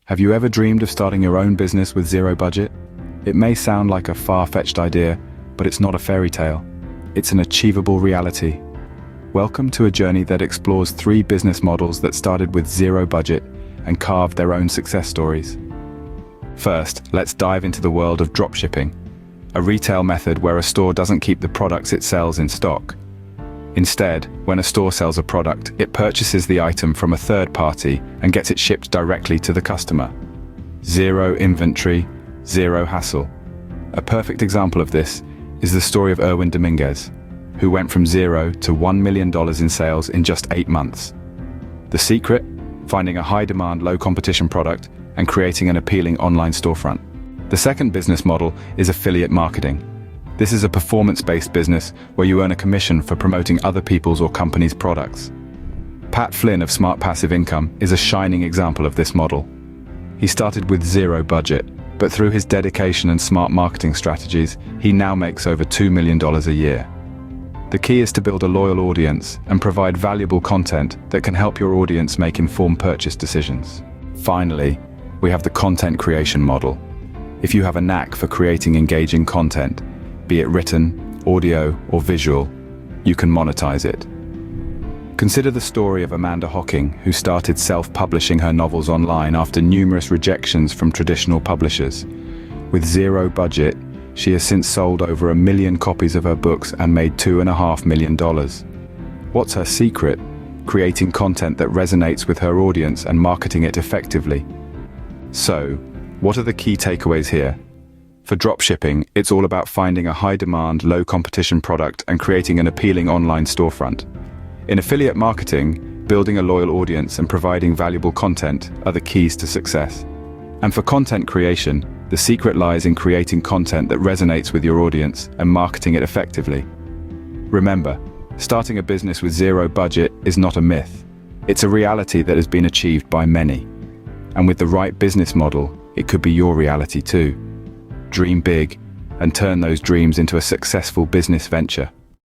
Have you ever dreamed of starting your own business with zero budget? It may sound like a far-fetched idea, but it's not a fairy tale. It's an achievable reality. Welcome to a journey that explores 3 business models that started with zero budget and carved their own success stories. First, let's dive into the world of dropshipping, a retail method where a store doesn't keep the products it sells in stock. Instead, when a store sells a product, it purchases the item from a third party and gets it shipped directly to the customer. Zero inventory, zero hassle. A perfect example of this is the story of Erwin Dominguez, who went from zero to $1 million in sales in just 8 months. The secret? Finding a high-demand, low-competition product and creating an appealing online storefront. The second business model is affiliate marketing. This is a performance-based business where you earn a commission for promoting other people's or companies' products. Pat Flynn of Smart Passive Income is a shining example of this model. He started with zero budget, but through his dedication and smart marketing strategies, he now makes over $2 million a year. The key is to build a loyal audience and provide valuable content that can help your audience make informed purchase decisions. Finally, we have the content creation model. If you have a knack for creating engaging content, be it written, audio, or visual, you can monetize it. Consider the story of Amanda Hocking, who started self-publishing her novels online after numerous rejections from traditional publishers. With zero budget, she has since sold over 1 million copies of her books and made $2.5 million. What's her secret? Creating content that resonates with her audience and marketing it effectively. So, what are the key takeaways here? For dropshipping, it's all about finding a high-demand, low-competition product and creating an appealing online storefront. In affiliate marketing, building a loyal audience and providing valuable content are the keys to success. And for content creation, the secret lies in creating content that resonates with your audience and marketing it effectively. Remember, starting a business with zero budget is not a myth. It's a reality that has been achieved by many. And with the right business model, it could be your reality too. Dream big and turn those dreams into a successful business venture.